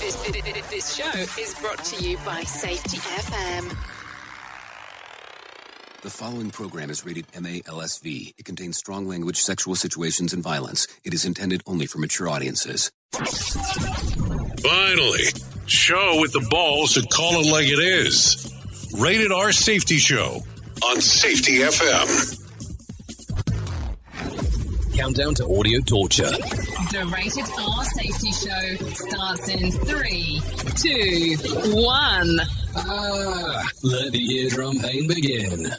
This show is brought to you by Safety FM. The following program is rated MALSV. It contains strong language, sexual situations, and violence. It is intended only for mature audiences. Finally, show with the balls to call it like it is. Rated R Safety Show on Safety FM. Countdown to audio torture. The Rated R Safety Show starts in 3, 2, 1. Let the eardrum pain begin.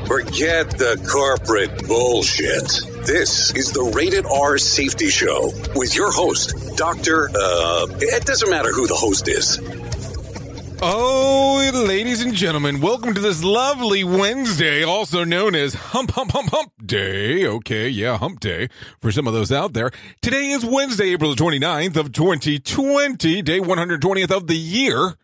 Forget the corporate bullshit. This is the Rated R Safety Show with your host, Dr. It doesn't matter who the host is. Oh, ladies and gentlemen, welcome to this lovely Wednesday, also known as Hump Day. Okay, yeah, Hump Day for some of those out there. Today is Wednesday, April the 29th of 2020, day 120th of the year,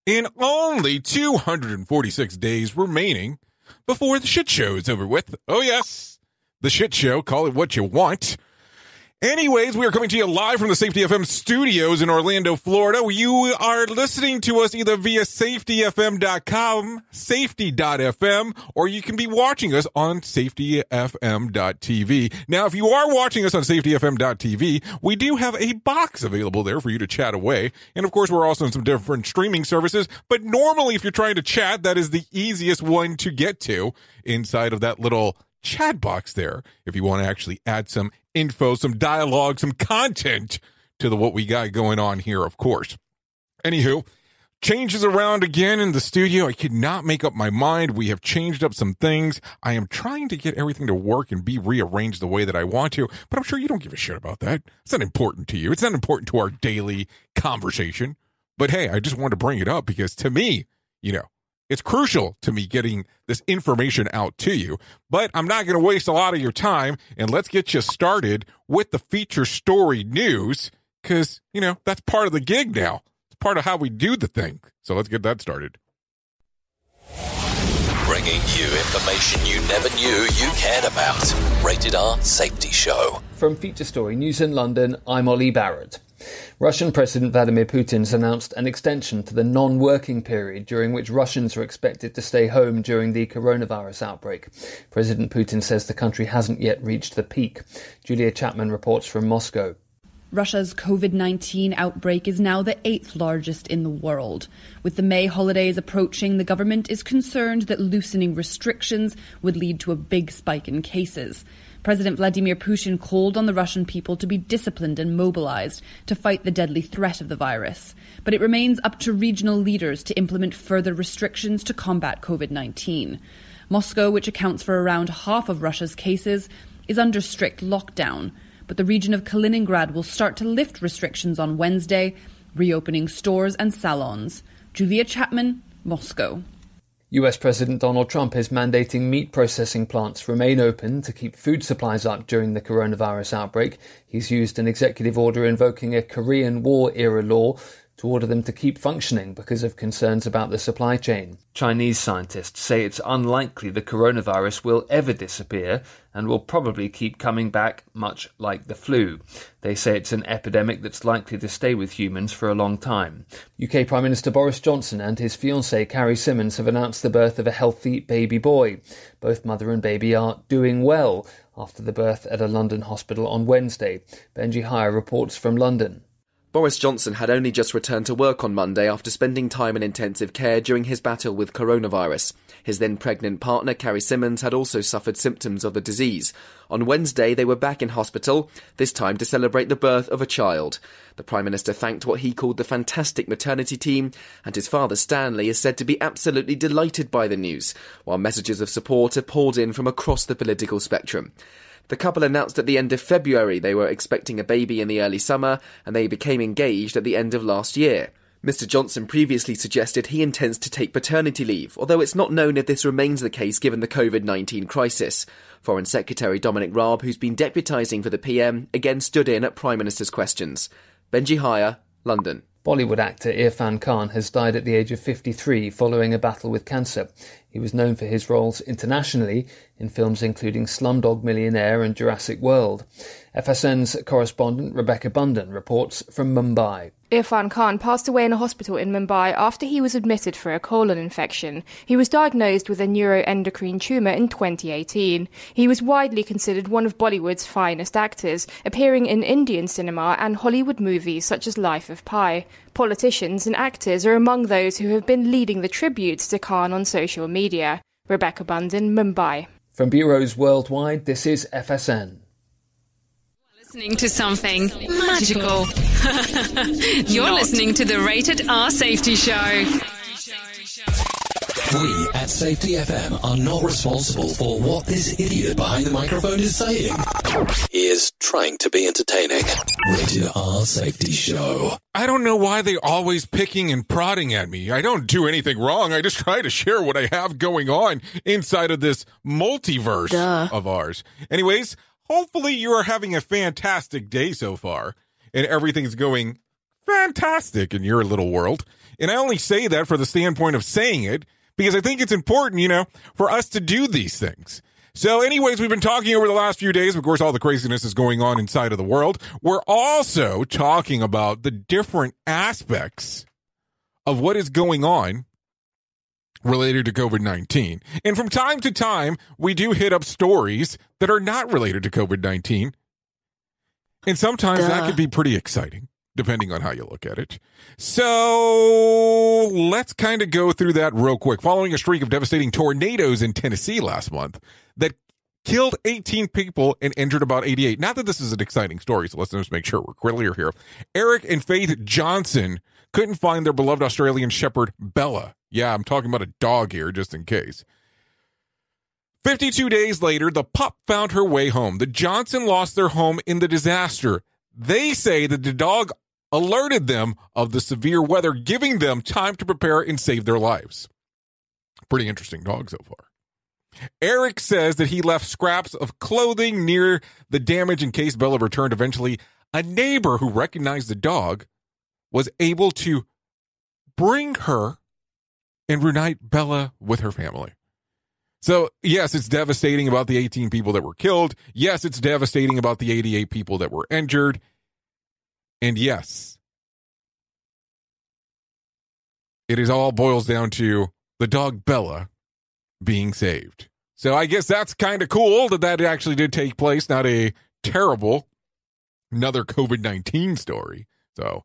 and only 246 days remaining before the shit show is over with. Oh, yes, the shit show, call it what you want. Anyways, we are coming to you live from the Safety FM studios in Orlando, Florida. You are listening to us either via safetyfm.com, safety.fm, or you can be watching us on safetyfm.tv. Now, if you are watching us on safetyfm.tv, we do have a box available there for you to chat away. And of course, we're also on some different streaming services. But normally, if you're trying to chat, that is the easiest one to get to inside of that little chat box there. If you want to actually add some info, some dialogue, some content to what we got going on here, of course. Anywho, changes around again in the studio. I could not make up my mind. We have changed up some things. I am trying to get everything to work and be rearranged the way that I want to, but I'm sure you don't give a shit about that. It's not important to you. It's not important to our daily conversation. But hey, I just wanted to bring it up because to me, it's crucial to me getting this information out to you, but I'm not going to waste a lot of your time, and let's get you started with the feature story news, because, that's part of the gig now. It's part of how we do the thing. So let's get that started. Bringing you information you never knew you cared about. Rated R Safety Show. From Feature Story News in London, I'm Ollie Barrett. Russian President Vladimir Putin has announced an extension to the non-working period during which Russians are expected to stay home during the coronavirus outbreak. President Putin says the country hasn't yet reached the peak. Julia Chapman reports from Moscow. Russia's COVID-19 outbreak is now the 8th largest in the world. With the May holidays approaching, the government is concerned that loosening restrictions would lead to a big spike in cases. President Vladimir Putin called on the Russian people to be disciplined and mobilized to fight the deadly threat of the virus. But it remains up to regional leaders to implement further restrictions to combat COVID-19. Moscow, which accounts for around half of Russia's cases, is under strict lockdown. But the region of Kaliningrad will start to lift restrictions on Wednesday, reopening stores and salons. Julia Chapman, Moscow. US President Donald Trump is mandating meat processing plants remain open to keep food supplies up during the coronavirus outbreak. He's used an executive order invoking a Korean War-era law to order them to keep functioning because of concerns about the supply chain. Chinese scientists say it's unlikely the coronavirus will ever disappear and will probably keep coming back, much like the flu. They say it's an epidemic that's likely to stay with humans for a long time. UK Prime Minister Boris Johnson and his fiancée Carrie Symonds have announced the birth of a healthy baby boy. Both mother and baby are doing well after the birth at a London hospital on Wednesday. Benji Hire reports from London. Boris Johnson had only just returned to work on Monday after spending time in intensive care during his battle with coronavirus. His then pregnant partner, Carrie Symonds, had also suffered symptoms of the disease. On Wednesday, they were back in hospital, this time to celebrate the birth of a child. The Prime Minister thanked what he called the fantastic maternity team, and his father, Stanley, is said to be absolutely delighted by the news, while messages of support have poured in from across the political spectrum. The couple announced at the end of February they were expecting a baby in the early summer, and they became engaged at the end of last year. Mr Johnson previously suggested he intends to take paternity leave, although it's not known if this remains the case given the COVID-19 crisis. Foreign Secretary Dominic Raab, who's been deputising for the PM, again stood in at Prime Minister's questions. Benji Hire, London. Bollywood actor Irfan Khan has died at the age of 53 following a battle with cancer. He was known for his roles internationally in films including Slumdog Millionaire and Jurassic World. FSN's correspondent Rebecca Bundan reports from Mumbai. Irfan Khan passed away in a hospital in Mumbai after he was admitted for a colon infection. He was diagnosed with a neuroendocrine tumour in 2018. He was widely considered one of Bollywood's finest actors, appearing in Indian cinema and Hollywood movies such as Life of Pi. Politicians and actors are among those who have been leading the tributes to Khan on social media. Rebecca Bundan, Mumbai. From bureaus worldwide, this is FSN. Listening to something magical. You're listening to the Rated R Safety Show. We at Safety FM are not responsible for what this idiot behind the microphone is saying. He is trying to be entertaining. Rated R Safety Show. I don't know why they're always picking and prodding at me. I don't do anything wrong. I just try to share what I have going on inside of this multiverse of ours. Anyways, hopefully you are having a fantastic day so far, and everything's going fantastic in your little world. And I only say that for the standpoint of saying it, because I think it's important, for us to do these things. So anyways, we've been talking over the last few days. Of course, all the craziness is going on inside of the world. We're also talking about the different aspects of what is going on related to COVID-19. And from time to time, we do hit up stories that are not related to COVID-19. And sometimes that could be pretty exciting, depending on how you look at it. So let's kind of go through that real quick. Following a streak of devastating tornadoes in Tennessee last month that killed 18 people and injured about 88. Not that this is an exciting story, so let's just make sure we're clear here. Eric and Faith Johnson couldn't find their beloved Australian shepherd, Bella. Yeah, I'm talking about a dog here, just in case. 52 days later, the pup found her way home. The Johnson lost their home in the disaster. They say that the dog alerted them of the severe weather, giving them time to prepare and save their lives. Pretty interesting dog so far. Eric says that he left scraps of clothing near the damage in case Bella returned. Eventually, a neighbor who recognized the dog was able to bring her and reunite Bella with her family. So, yes, it's devastating about the 18 people that were killed. Yes, it's devastating about the 88 people that were injured. And yes, it all boils down to the dog Bella being saved. So I guess that's kind of cool that actually did take place. Not a terrible, another COVID-19 story. So,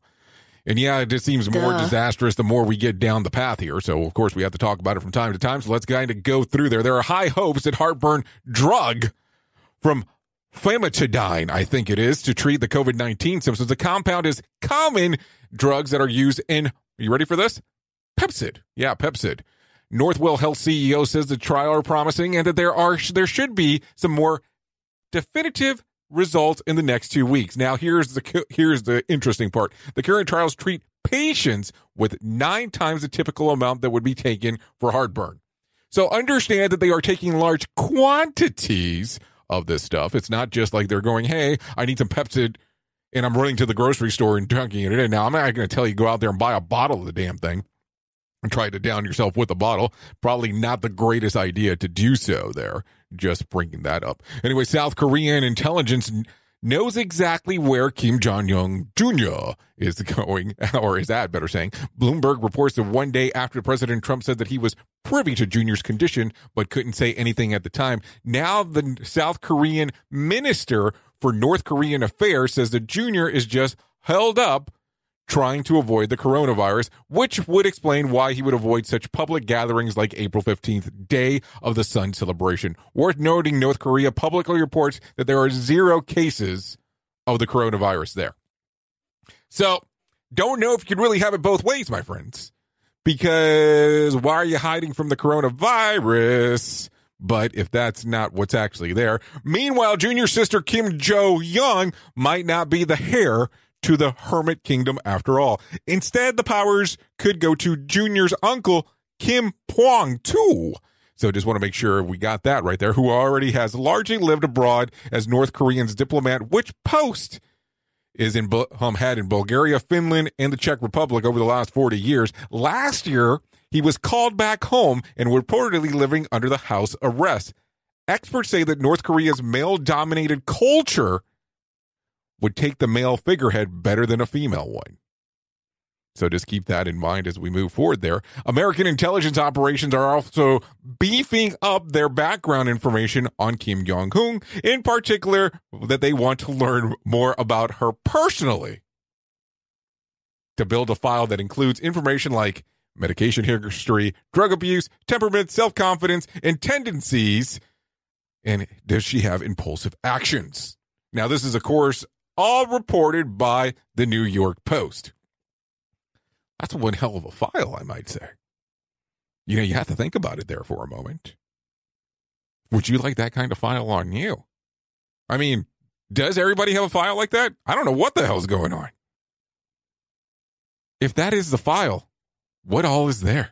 and yeah, it just seems more disastrous the more we get down the path here. So, of course, we have to talk about it from time to time. So let's kind of go through there. There are high hopes that heartburn drug from famotidine, I think it is, to treat the COVID-19 symptoms. The compound is common drugs that are used in, are you ready for this? Pepcid. Yeah, Pepcid. Northwell Health CEO says the trial are promising and that there should be some more definitive results in the next 2 weeks. Now, here's the interesting part. The current trials treat patients with 9 times the typical amount that would be taken for heartburn. So understand that they are taking large quantities of this stuff. It's not just like they're going, hey, I need some Pepcid and I'm running to the grocery store and dunking it in. Now, I'm not going to tell you go out there and buy a bottle of the damn thing and try to down yourself with a bottle. Probably not the greatest idea to do so there. Just bringing that up. Anyway, South Korean intelligence knows exactly where Kim Jong-un Jr. is going, or is at, better saying. Bloomberg reports that one day after President Trump said that he was privy to Jr.'s condition, but couldn't say anything at the time. Now the South Korean minister for North Korean affairs says that Jr. is just held up trying to avoid the coronavirus, which would explain why he would avoid such public gatherings like April 15th, Day of the Sun celebration. Worth noting, North Korea publicly reports that there are 0 cases of the coronavirus there. So, don't know if you could really have it both ways, my friends, because why are you hiding from the coronavirus? But if that's not what's actually there. Meanwhile, Junior's sister Kim Jo-young might not be the heir to the Hermit Kingdom after all. Instead, the powers could go to Junior's uncle, Kim Pwong-tu. So just want to make sure we got that right there, who already has largely lived abroad as North Korean's diplomat. Which post had in Bulgaria, Finland, and the Czech Republic over the last 40 years. Last year, he was called back home and reportedly living under the house arrest. Experts say that North Korea's male-dominated culture would take the male figurehead better than a female one. So just keep that in mind as we move forward there. American intelligence operations are also beefing up their background information on Kim Jong-un, in particular that they want to learn more about her personally, to build a file that includes information like medication history, drug abuse, temperament, self-confidence, and tendencies. And does she have impulsive actions? Now, this is, of course, all reported by the New York Post. That's one hell of a file, I might say. You know, you have to think about it there for a moment. Would you like that kind of file on you? I mean, does everybody have a file like that? I don't know what the hell's going on. If that is the file, what all is there?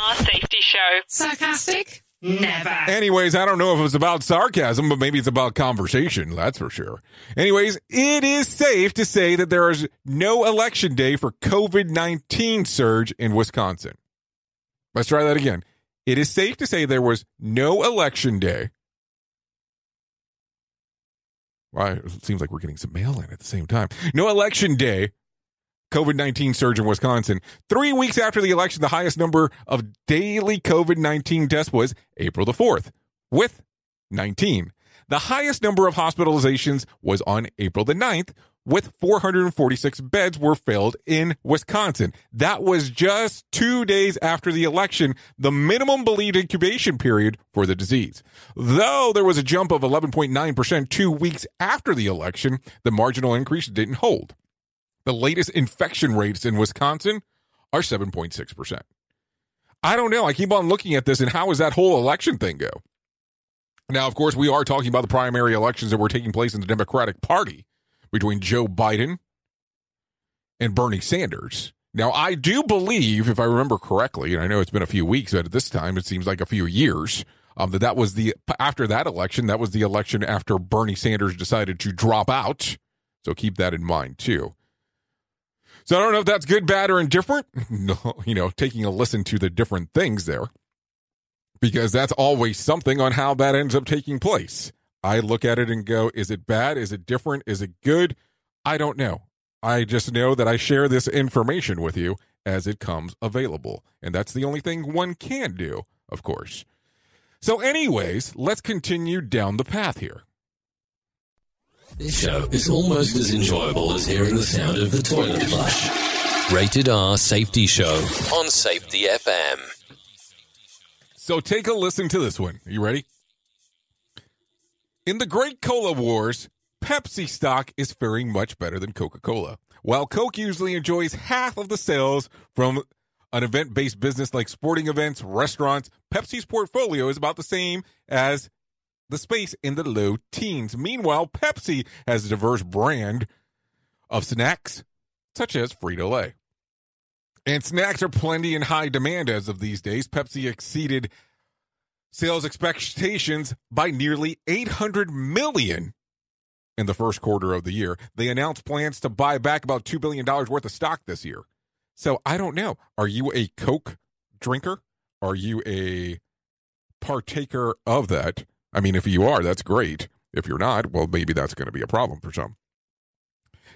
Our safety show. Sarcastic? Never. Anyways, I don't know if it's about sarcasm, but maybe it's about conversation. That's for sure. Anyways, it is safe to say that there is no election day for COVID-19 surge in Wisconsin. Let's try that again. It is safe to say there was no election day. Well, it seems like we're getting some mail in at the same time. No election day. COVID-19 surge in Wisconsin. 3 weeks after the election, the highest number of daily COVID-19 deaths was April the 4th, with 19. The highest number of hospitalizations was on April the 9th, with 446 beds were filled in Wisconsin. That was just 2 days after the election, the minimum believed incubation period for the disease. Though there was a jump of 11.9% 2 weeks after the election, the marginal increase didn't hold. The latest infection rates in Wisconsin are 7.6%. I don't know. I keep on looking at this, and how does that whole election thing go? Now, of course, we are talking about the primary elections that were taking place in the Democratic Party between Joe Biden and Bernie Sanders. Now, I do believe, if I remember correctly, and I know it's been a few weeks, but at this time it seems like a few years, that was after that election, that was the election after Bernie Sanders decided to drop out. So keep that in mind, too. So I don't know if that's good, bad, or indifferent. No, taking a listen to the different things there, because that's always something on how that ends up taking place. I look at it and go, is it bad? Is it different? Is it good? I don't know. I just know that I share this information with you as it comes available. And that's the only thing one can do, of course. So anyways, let's continue down the path here. This show is almost as enjoyable as hearing the sound of the toilet flush. Rated R Safety Show on Safety FM. So take a listen to this one. Are you ready? In the Great Cola Wars, Pepsi stock is faring much better than Coca-Cola. While Coke usually enjoys half of the sales from an event-based business like sporting events, restaurants, Pepsi's portfolio is about the same as the space in the low teens. Meanwhile, Pepsi has a diverse brand of snacks, such as Frito-Lay. And snacks are plenty in high demand as of these days. Pepsi exceeded sales expectations by nearly $800 million in the first quarter of the year. They announced plans to buy back about $2 billion worth of stock this year. So I don't know. Are you a Coke drinker? Are you a partaker of that? I mean, if you are, that's great. If you're not, well, maybe that's going to be a problem for some.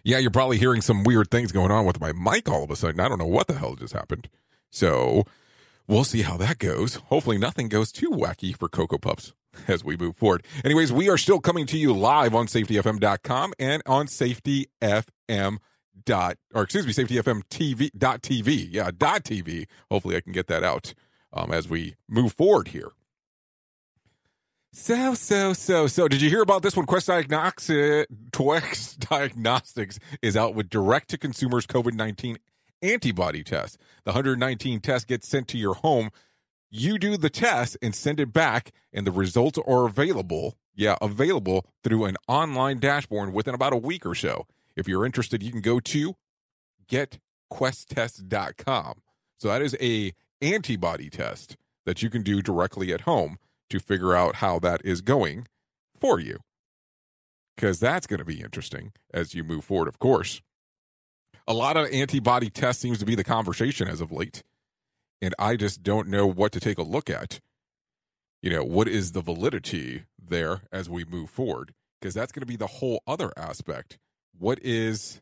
Yeah, you're probably hearing some weird things going on with my mic all of a sudden. I don't know what the hell just happened. So we'll see how that goes. Hopefully nothing goes too wacky for Cocoa Puffs as we move forward. Anyways, we are still coming to you live on safetyfm.com and on safetyfm.tv. Yeah, .tv. Hopefully I can get that out as we move forward here. So. Did you hear about this one? Quest Diagnostics is out with direct-to-consumers COVID-19 antibody test. The 119 test gets sent to your home. You do the test and send it back, and the results are available through an online dashboard within about a week or so. If you're interested, you can go to getquesttest.com. So that is a antibody test that you can do directly at home to figure out how that is going for you. because that's going to be interesting as you move forward, of course. A lot of antibody tests seems to be the conversation as of late, and I just don't know what to take a look at. What is the validity there as we move forward? Because that's going to be the whole other aspect. What is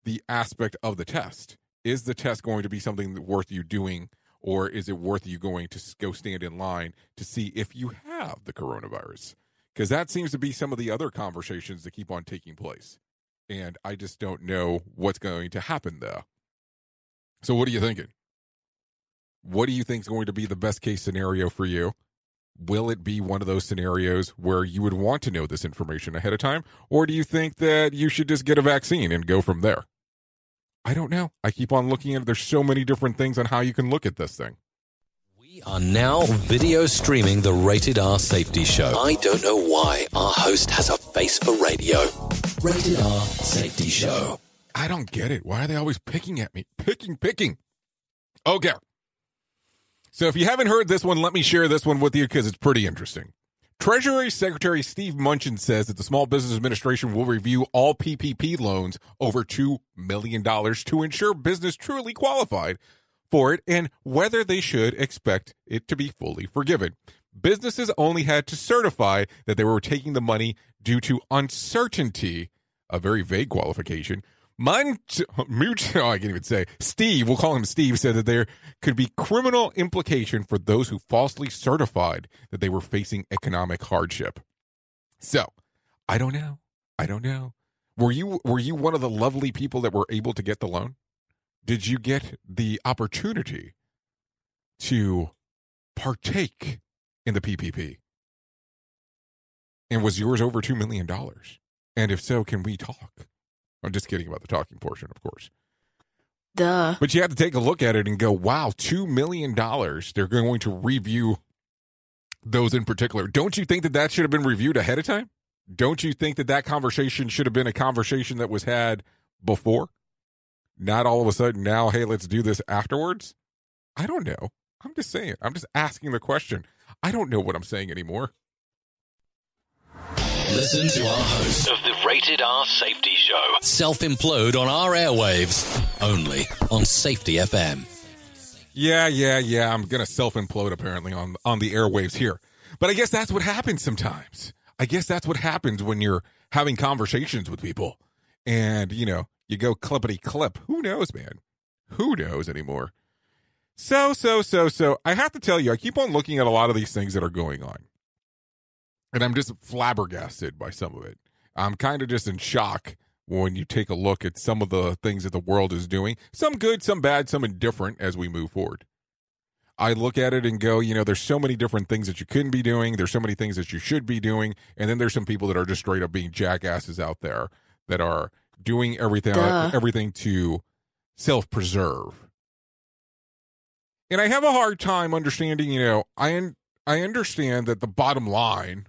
the aspect of the test? Is the test going to be something worth you doing, or is it worth you going to go stand in line to see if you have the coronavirus? Because that seems to be some of the other conversations that keep on taking place. And I just don't know what's going to happen there. So what are you thinking? What do you think is going to be the best case scenario for you? Will it be one of those scenarios where you would want to know this information ahead of time? Or do you think that you should just get a vaccine and go from there? I don't know. I keep on looking at it. There's so many different things on how you can look at this thing. We are now video streaming the Rated R Safety Show. I don't know why our host has a face for radio. Rated R Safety Show. I don't get it. Why are they always picking at me? Picking. Okay. So if you haven't heard this one, let me share this one with you because it's pretty interesting. Treasury Secretary Steve Mnuchin says that the Small Business Administration will review all PPP loans over $2 million to ensure business truly qualified for it and whether they should expect it to be fully forgiven. Businesses only had to certify that they were taking the money due to uncertainty, a very vague qualification. I can't even say. Steve, we'll call him Steve, said that there could be criminal implication for those who falsely certified that they were facing economic hardship. So, I don't know. Were you one of the lovely people that were able to get the loan? Did you get the opportunity to partake in the PPP? And was yours over $2 million? And if so, can we talk? I'm just kidding about the talking portion, of course. Duh. But you have to take a look at it and go, wow, $2 million. They're going to review those in particular. Don't you think that should have been reviewed ahead of time? Don't you think that conversation should have been a conversation that was had before? Not all of a sudden now, hey, let's do this afterwards? I don't know. I'm just saying. I'm just asking the question. I don't know what I'm saying anymore. Listen to our host of the Rated R Safety Show. Self-implode on our airwaves, only on Safety FM. Yeah. I'm going to self-implode apparently on the airwaves here. But I guess that's what happens sometimes. I guess that's what happens when you're having conversations with people. And, you go clippity-clip. Who knows, man? Who knows anymore? So, I have to tell you, I keep on looking at a lot of these things that are going on. And I'm just flabbergasted by some of it. I'm kind of just in shock when you take a look at some of the things that the world is doing. Some good, some bad, some indifferent as we move forward. I look at it and go, there's so many different things that you couldn't be doing. There's so many things that you should be doing. And then there's some people that are just straight up being jackasses out there that are doing everything to self-preserve. And I have a hard time understanding, I understand that the bottom line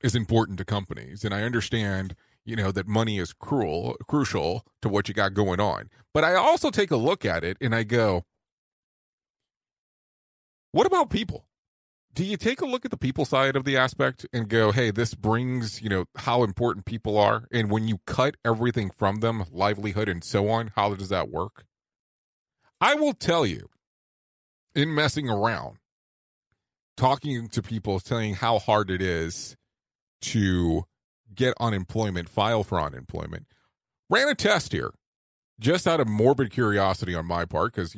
is important to companies. And I understand, that money is crucial to what you got going on. But I also take a look at it and I go, what about people? Do you take a look at the people side of the aspect and go, hey, this brings, how important people are? And when you cut everything from them, livelihood and so on, how does that work? I will tell you, in messing around, talking to people, saying how hard it is to get unemployment, file for unemployment, ran a test here just out of morbid curiosity on my part because,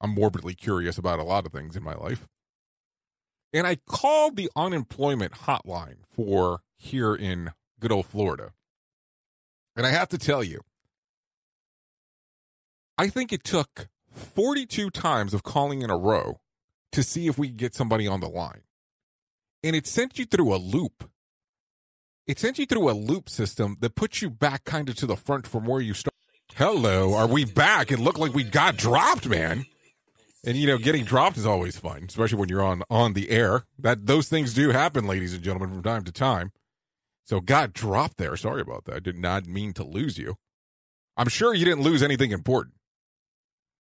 I'm morbidly curious about a lot of things in my life. And I called the unemployment hotline for here in good old Florida. And I have to tell you, I think it took 42 times of calling in a row to see if we could get somebody on the line. And it sent you through a loop. It sent you through a loop system that puts you back kind of to the front from where you started. Hello, are we back? It looked like we got dropped, man. And, getting dropped is always fun, especially when you're on the air. Those things do happen, ladies and gentlemen, from time to time. So got dropped there. Sorry about that. I did not mean to lose you. I'm sure you didn't lose anything important.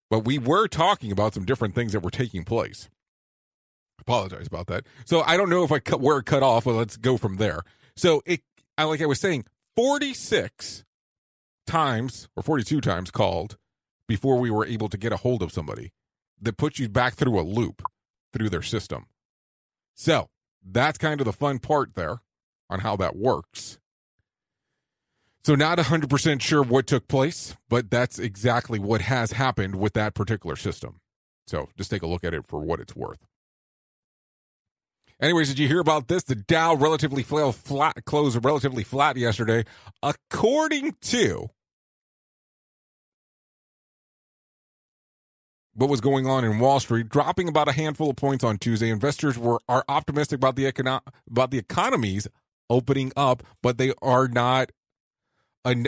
But we were talking about some different things that were taking place. Apologize about that. So I don't know if where it cut off, but let's go from there. So like I was saying, 46 times or 42 times called before we were able to get a hold of somebody that puts you back through a loop through their system. So that's kind of the fun part there on how that works. So not 100% sure what took place, but that's exactly what has happened with that particular system. So just take a look at it for what it's worth. Anyways, did you hear about this? The Dow closed relatively flat yesterday, according to what was going on in Wall Street, dropping about a handful of points on Tuesday. Investors are optimistic about the economies opening up, but they are not.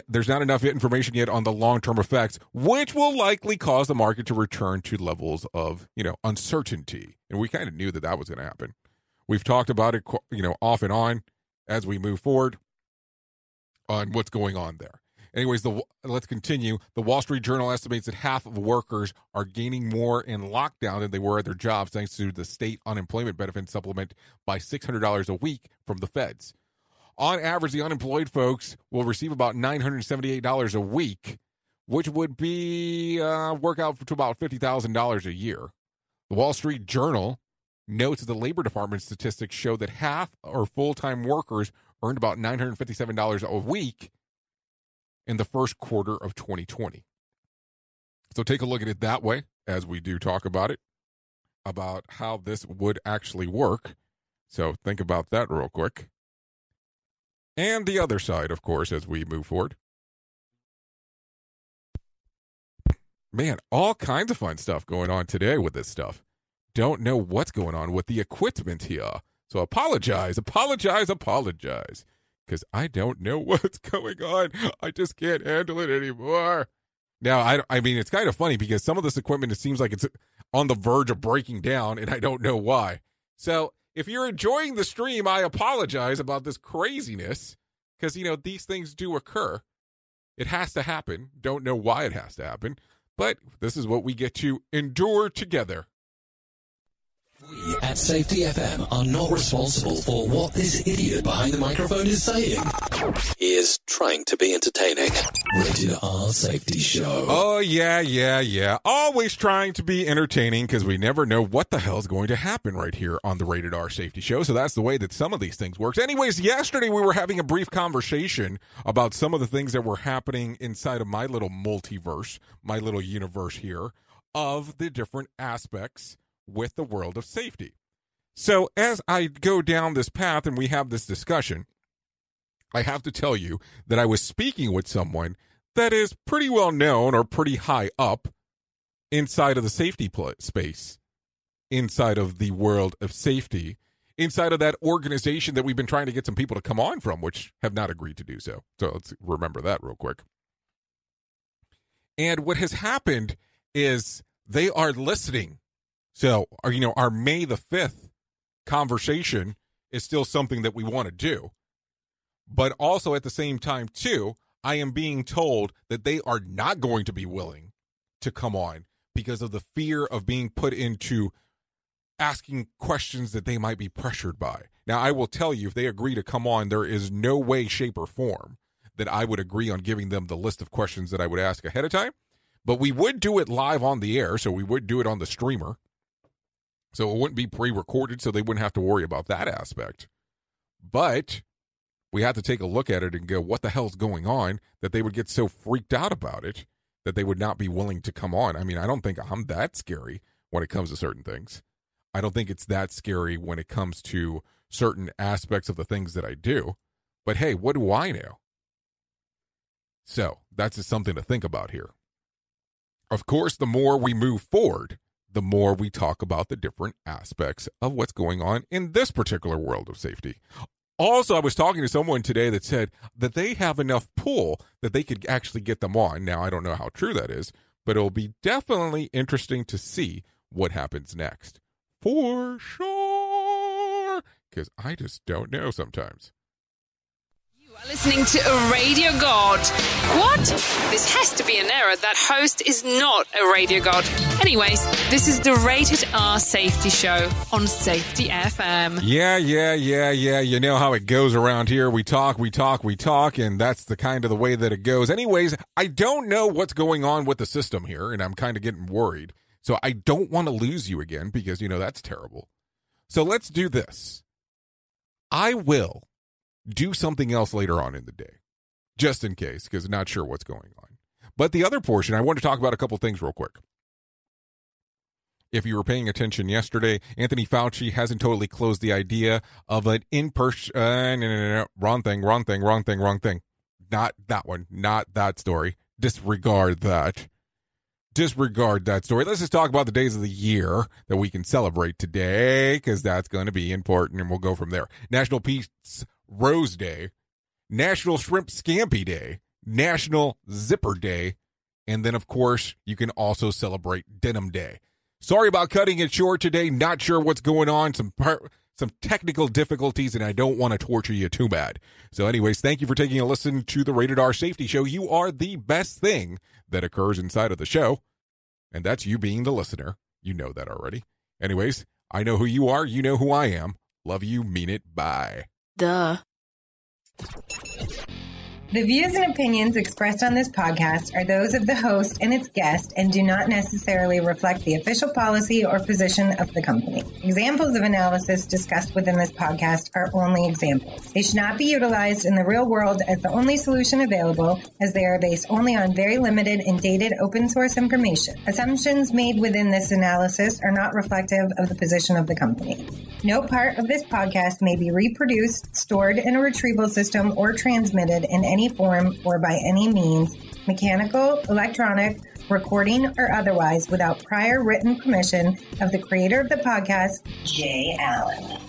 There's not enough information yet on the long-term effects, which will likely cause the market to return to levels of, uncertainty. And we kind of knew that was going to happen. We've talked about it, off and on as we move forward on what's going on there. Anyways, let's continue. The Wall Street Journal estimates that half of workers are gaining more in lockdown than they were at their jobs thanks to the state unemployment benefit supplement by $600 a week from the feds. On average, the unemployed folks will receive about $978 a week, which would be work out to about $50,000 a year. The Wall Street Journal notes that the Labor Department statistics show that half or full-time workers earned about $957 a week in the first quarter of 2020. So take a look at it that way as we do talk about it, about how this would actually work. So think about that real quick. And the other side, of course, as we move forward. Man, all kinds of fun stuff going on today with this stuff. Don't know what's going on with the equipment here. So apologize. Because I don't know what's going on. I just can't handle it anymore. Now, I mean, it's kind of funny because some of this equipment, it seems like it's on the verge of breaking down, and I don't know why. So if you're enjoying the stream, I apologize about this craziness because, these things do occur. It has to happen. Don't know why it has to happen, but this is what we get to endure together. We at Safety FM are not responsible for what this idiot behind the microphone is saying. He is trying to be entertaining. Rated R Safety Show. Oh, yeah. Always trying to be entertaining because we never know what the hell is going to happen right here on the Rated R Safety Show. So that's the way that some of these things works. Anyways, yesterday we were having a brief conversation about some of the things that were happening inside of my little multiverse, my little universe here, of the different aspects with the world of safety. So as I go down this path and we have this discussion, I have to tell you that I was speaking with someone that is pretty well known or pretty high up inside of the safety space, inside of the world of safety, inside of that organization that we've been trying to get some people to come on from, which have not agreed to do so. So let's remember that real quick. And what has happened is they are listening. So, our May the 5th conversation is still something that we want to do. But also at the same time, too, I am being told that they are not going to be willing to come on because of the fear of being put into asking questions that they might be pressured by. Now, I will tell you, if they agree to come on, there is no way, shape, or form that I would agree on giving them the list of questions that I would ask ahead of time. But we would do it live on the air, so we would do it on the streamer. So it wouldn't be pre-recorded, so they wouldn't have to worry about that aspect. But we have to take a look at it and go, what the hell's going on, that they would get so freaked out about it that they would not be willing to come on. I mean, I don't think I'm that scary when it comes to certain things. I don't think it's that scary when it comes to certain aspects of the things that I do. But hey, what do I know? So that's just something to think about here. Of course, the more we move forward, the more we talk about the different aspects of what's going on in this particular world of safety. Also, I was talking to someone today that said that they have enough pull that they could actually get them on. Now, I don't know how true that is, but it'll be definitely interesting to see what happens next. For sure. Because I just don't know sometimes. Listening to a radio god. What? This has to be an error. That host is not a radio god. Anyways, this is the Rated R Safety Show on Safety FM. Yeah. You know how it goes around here. We talk, and that's the kind of the way that it goes. Anyways, I don't know what's going on with the system here, and I'm kind of getting worried. So I don't want to lose you again because, that's terrible. So let's do this. I will do something else later on in the day, just in case, because I'm not sure what's going on. But the other portion, I want to talk about a couple things real quick. If you were paying attention yesterday, Anthony Fauci hasn't totally closed the idea of an in-person, wrong thing. Not that one, not that story. Disregard that story. Let's just talk about the days of the year that we can celebrate today, because that's going to be important, and we'll go from there. National Peace Rose Day, National Shrimp Scampi Day, National Zipper Day, and then, of course, you can also celebrate Denim Day. Sorry about cutting it short today. Not sure what's going on. Some technical difficulties, and I don't want to torture you too bad. So anyways, thank you for taking a listen to the Rated R Safety Show. You are the best thing that occurs inside of the show, and that's you being the listener. You know that already. Anyways, I know who you are. You know who I am. Love you. Mean it. Bye. Duh. The views and opinions expressed on this podcast are those of the host and its guest and do not necessarily reflect the official policy or position of the company. Examples of analysis discussed within this podcast are only examples. They should not be utilized in the real world as the only solution available, as they are based only on very limited and dated open source information. Assumptions made within this analysis are not reflective of the position of the company. No part of this podcast may be reproduced, stored in a retrieval system, or transmitted in any form or by any means, mechanical, electronic, recording, or otherwise, without prior written permission of the creator of the podcast, Jay Allen.